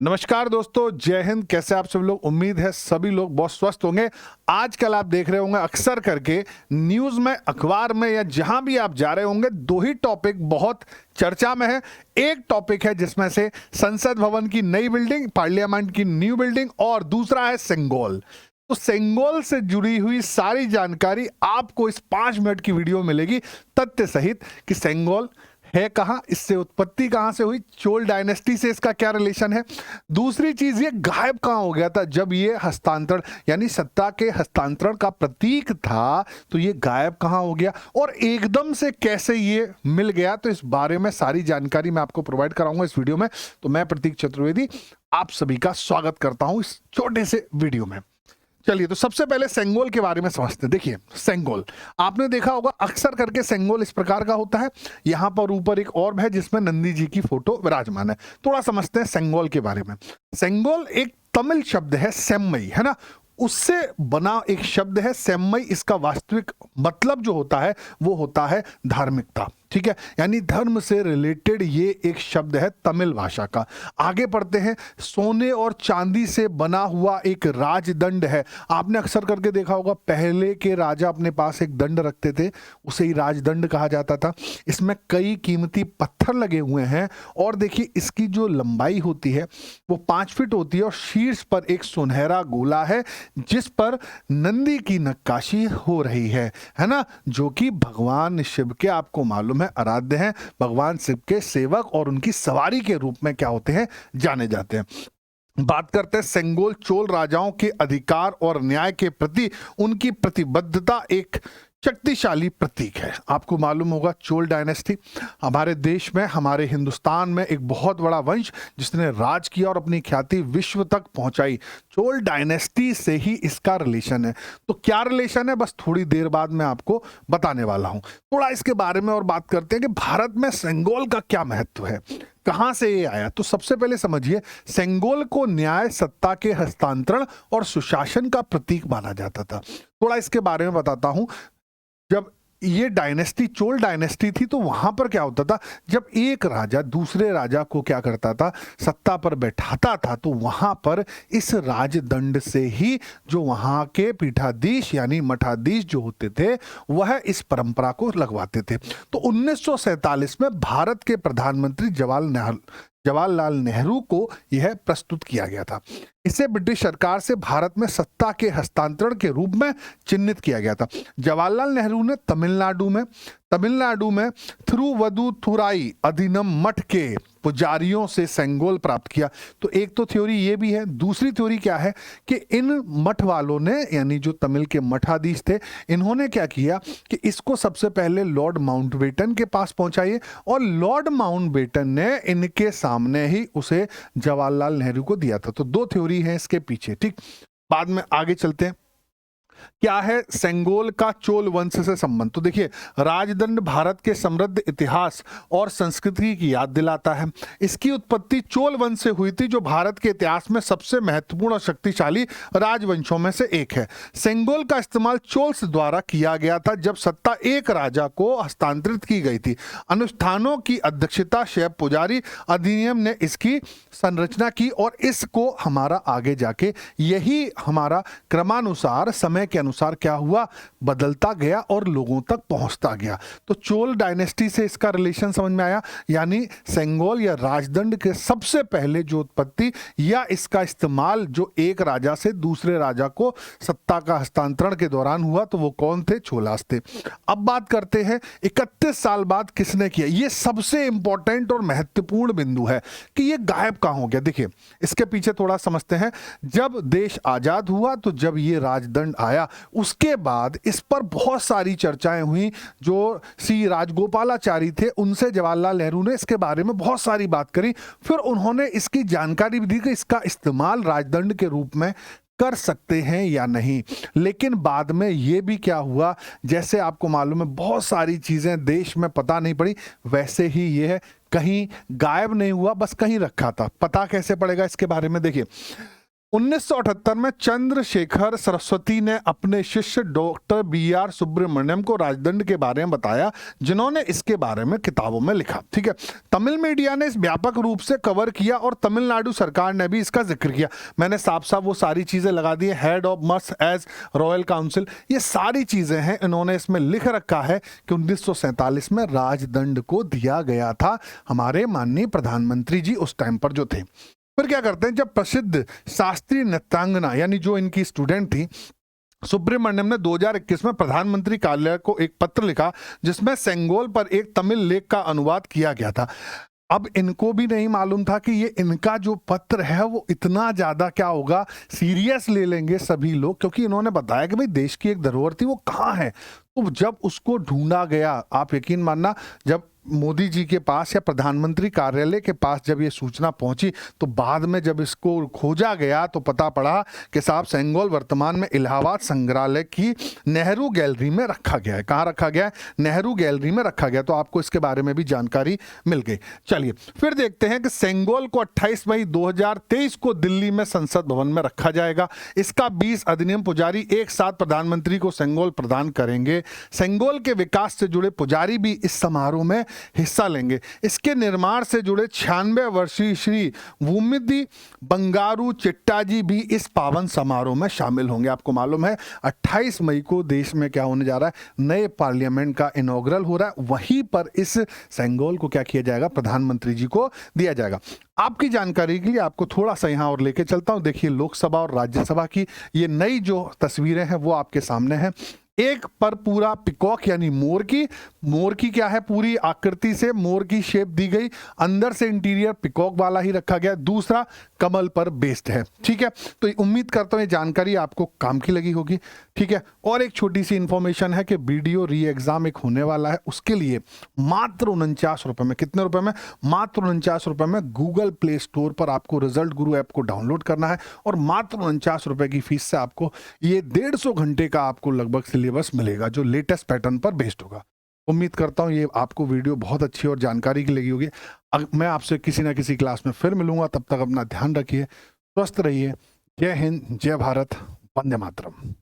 नमस्कार दोस्तों, जय हिंद। कैसे आप सब लोग? उम्मीद है सभी लोग बहुत स्वस्थ होंगे। आजकल आप देख रहे होंगे अक्सर करके न्यूज में, अखबार में या जहां भी आप जा रहे होंगे, दो ही टॉपिक बहुत चर्चा में है। एक टॉपिक है जिसमें से संसद भवन की नई बिल्डिंग, पार्लियामेंट की न्यू बिल्डिंग, और दूसरा है सेंगोल। तो सेंगोल से जुड़ी हुई सारी जानकारी आपको इस 5 मिनट की वीडियो में मिलेगी, तथ्य सहित कि सेंगोल है कहाँ, इससे उत्पत्ति कहाँ से हुई, चोल डायनेस्टी से इसका क्या रिलेशन है। दूसरी चीज, ये गायब कहाँ हो गया था जब ये हस्तांतरण यानी सत्ता के हस्तांतरण का प्रतीक था, तो ये गायब कहाँ हो गया और एकदम से कैसे ये मिल गया। तो इस बारे में सारी जानकारी मैं आपको प्रोवाइड कराऊंगा इस वीडियो में। तो मैं प्रतीक चतुर्वेदी आप सभी का स्वागत करता हूं इस छोटे से वीडियो में। चलिए, तो सबसे पहले सेंगोल के बारे में समझते हैं। देखिए, सेंगोल आपने देखा होगा, अक्सर करके सेंगोल इस प्रकार का होता है। यहां पर ऊपर एक और है जिसमें नंदी जी की फोटो विराजमान है। थोड़ा समझते हैं सेंगोल के बारे में। सेंगोल एक तमिल शब्द है, सेम्मई, है ना, उससे बना एक शब्द है सेम्मई। इसका वास्तविक मतलब जो होता है वो होता है धार्मिकता, ठीक है, यानी धर्म से रिलेटेड ये एक शब्द है तमिल भाषा का। आगे पढ़ते हैं। सोने और चांदी से बना हुआ एक राजदंड है। आपने अक्सर करके देखा होगा, पहले के राजा अपने पास एक दंड रखते थे, उसे ही राजदंड कहा जाता था। इसमें कई कीमती पत्थर लगे हुए हैं और देखिए इसकी जो लंबाई होती है वो 5 फीट होती है और शीर्ष पर एक सुनहरा गोला है जिस पर नंदी की नक्काशी हो रही है ना, जो कि भगवान शिव के, आपको मालूम है, आराध्य हैं। भगवान शिव के सेवक और उनकी सवारी के रूप में क्या होते हैं, जाने जाते हैं। बात करते हैं सेंगोल चोल राजाओं के अधिकार और न्याय के प्रति उनकी प्रतिबद्धता एक शक्तिशाली प्रतीक है। आपको मालूम होगा, चोल डायनेस्टी हमारे देश में, हमारे हिंदुस्तान में एक बहुत बड़ा वंश जिसने राज किया और अपनी ख्याति विश्व तक पहुंचाई। चोल डायनेस्टी से ही इसका रिलेशन है। तो क्या रिलेशन है, बस थोड़ी देर बाद मैं आपको बताने वाला हूं। थोड़ा इसके बारे में और बात करते हैं कि भारत में सेंगोल का क्या महत्व है, कहां से ये आया। तो सबसे पहले समझिए, सेंगोल को न्याय, सत्ता के हस्तांतरण और सुशासन का प्रतीक माना जाता था। थोड़ा इसके बारे में बताता हूं। जब ये डायनेस्टी, चोल डायनेस्टी थी, तो वहां पर क्या होता था, जब एक राजा दूसरे राजा को क्या करता था, सत्ता पर बैठाता था, तो वहां पर इस राजदंड से ही जो वहां के पीठाधीश यानी मठाधीश जो होते थे वह इस परंपरा को लगवाते थे। तो 1947 में भारत के प्रधानमंत्री जवाहरलाल नेहरू को यह प्रस्तुत किया गया था। इसे ब्रिटिश सरकार से भारत में सत्ता के हस्तांतरण के रूप में चिन्हित किया गया था। जवाहरलाल नेहरू ने तमिलनाडु में थिरुवदुथुराई अधिनम मठ के पुजारियों से सेंगोल प्राप्त किया। तो एक तो थ्योरी ये भी है। दूसरी थ्योरी क्या है कि इन मठ वालों ने, यानी जो तमिल के मठाधीश थे, इन्होंने क्या किया कि इसको सबसे पहले लॉर्ड माउंटबेटन के पास पहुंचाइए और लॉर्ड माउंटबेटन ने इनके सामने ही उसे जवाहरलाल नेहरू को दिया था। तो दो थ्योरी है इसके पीछे, ठीक। बाद में आगे चलते हैं। क्या है सेंगोल का चोल वंश से संबंध। तो देखिए, राजदंड भारत के समृद्ध इतिहास और संस्कृति की याद दिलाता है। इसकी उत्पत्ति चोल वंश से हुई थी, जो भारत के इतिहास में सबसे महत्वपूर्ण और शक्तिशाली राजवंशों में से एक है। सेंगोल का इस्तेमाल चोल्स द्वारा किया गया था जब सत्ता एक राजा को हस्तांतरित की गई थी। अनुष्ठानों की अध्यक्षता शैव पुजारी अधिनियम ने इसकी संरचना की और इसको हमारा आगे जाके यही हमारा क्रमानुसार, समय के अनुसार क्या हुआ, बदलता गया और लोगों तक पहुंचता गया। तो चोल डायनेस्टी से इसका रिलेशन समझ में आया, यानी सेंगोल या राजदंड के सबसे पहले जो उत्पत्ति या इसका इस्तेमाल जो एक राजा से दूसरे राजा को सत्ता का हस्तांतरण के दौरान हुआ, तो वो कौन थे, चोलास थे। अब बात करते हैं 31 साल बाद किसने किया। ये सबसे इंपॉर्टेंट और महत्वपूर्ण बिंदु है कि ये गायब कहां हो गया। देखिए, इसके पीछे थोड़ा समझते हैं। जब देश आजाद हुआ, तो जब ये राजदंड आया, उसके बाद इस पर बहुत सारी चर्चाएं हुई। जो सी राजगोपालाचारी थे, उनसे जवाहरलाल नेहरू ने इसके बारे में बहुत सारी बात करी। फिर उन्होंने इसकी जानकारी भी दी कि इसका इस्तेमाल राजदंड के रूप में कर सकते हैं या नहीं। लेकिन बाद में यह भी क्या हुआ, जैसे आपको मालूम है बहुत सारी चीजें देश में पता नहीं पड़ी, वैसे ही यह कहीं गायब नहीं हुआ, बस कहीं रखा था। पता कैसे पड़ेगा इसके बारे में, देखिए 1978 में चंद्रशेखर सरस्वती ने अपने शिष्य डॉक्टर बी.आर. सुब्रमण्यम को राजदंड के बारे में बताया, जिन्होंने इसके बारे में किताबों में लिखा। ठीक है, तमिल मीडिया ने इस व्यापक रूप से कवर किया और तमिलनाडु सरकार ने भी इसका जिक्र किया। मैंने साफ साफ वो सारी चीजें लगा दी, head of must as royal council, ये सारी चीजें हैं। इन्होंने इसमें लिख रखा है कि 1947 में राजदंड को दिया गया था हमारे माननीय प्रधानमंत्री जी उस टाइम पर जो थे। फिर क्या करते हैं, जब प्रसिद्ध शास्त्रीय नृत्यांगना यानी जो इनकी स्टूडेंट थी सुब्रमण्यम ने 2021 में प्रधानमंत्री कार्यालय को एक पत्र लिखा जिसमें सेंगोल पर एक तमिल लेख का अनुवाद किया गया था। अब इनको भी नहीं मालूम था कि ये इनका जो पत्र है वो इतना ज्यादा क्या होगा, सीरियस ले लेंगे सभी लोग, क्योंकि इन्होंने बताया कि भाई देश की एक धरोहर थी, वो कहाँ है। तो जब उसको ढूंढा गया, आप यकीन मानना, जब मोदी जी के पास या प्रधानमंत्री कार्यालय के पास जब ये सूचना पहुंची तो बाद में जब इसको खोजा गया तो पता पड़ा कि साहब सेंगोल वर्तमान में इलाहाबाद संग्रहालय की नेहरू गैलरी में रखा गया है। कहाँ रखा गया है? नेहरू गैलरी में रखा गया। तो आपको इसके बारे में भी जानकारी मिल गई। चलिए फिर देखते हैं कि सेंगोल को 28 मई 2023 को दिल्ली में संसद भवन में रखा जाएगा। इसका 20 अधिनियम पुजारी एक साथ प्रधानमंत्री को सेंगोल प्रदान करेंगे। सेंगोल के विकास से जुड़े पुजारी भी इस समारोह में हिस्सा लेंगे। इसके निर्माण से जुड़े 96 वर्षीय श्री वुमिदी बंगारू चिट्टा जी भी इस पावन समारोह में शामिल होंगे। आपको मालूम है 28 मई को देश में क्या होने जा रहा है, नए पार्लियामेंट का इनॉग्रल हो रहा है। वहीं पर इस सेंगोल को क्या किया जाएगा, प्रधानमंत्री जी को दिया जाएगा। आपकी जानकारी के लिए आपको थोड़ा सा यहां और लेके चलता हूं। देखिए लोकसभा और राज्यसभा की ये नई जो तस्वीरें हैं वो आपके सामने हैं। एक पर पूरा पिकॉक यानी मोर की क्या है, पूरी आकृति से मोर की शेप दी गई, अंदर से इंटीरियर पिकॉक वाला ही रखा गया। दूसरा कमल पर बेस्ड है। ठीक है, तो उम्मीद करता हूं ये जानकारी आपको काम की लगी होगी। ठीक है, और एक छोटी सी इंफॉर्मेशन है कि वीडियो री एग्जाम एक होने वाला है, उसके लिए मात्र 49 रुपए में, कितने रुपए में, मात्र 49 रुपए में गूगल प्ले स्टोर पर आपको रिजल्ट गुरु ऐप को डाउनलोड करना है और मात्र 49 रुपए की फीस से आपको ये 150 घंटे का आपको लगभग सिलेबस मिलेगा जो लेटेस्ट पैटर्न पर बेस्ड होगा। उम्मीद करता हूं ये आपको वीडियो बहुत अच्छी और जानकारी की लगी होगी। मैं आपसे किसी ना किसी क्लास में फिर मिलूंगा, तब तक अपना ध्यान रखिए, स्वस्थ रहिए। जय हिंद, जय भारत, वंदे मातरम।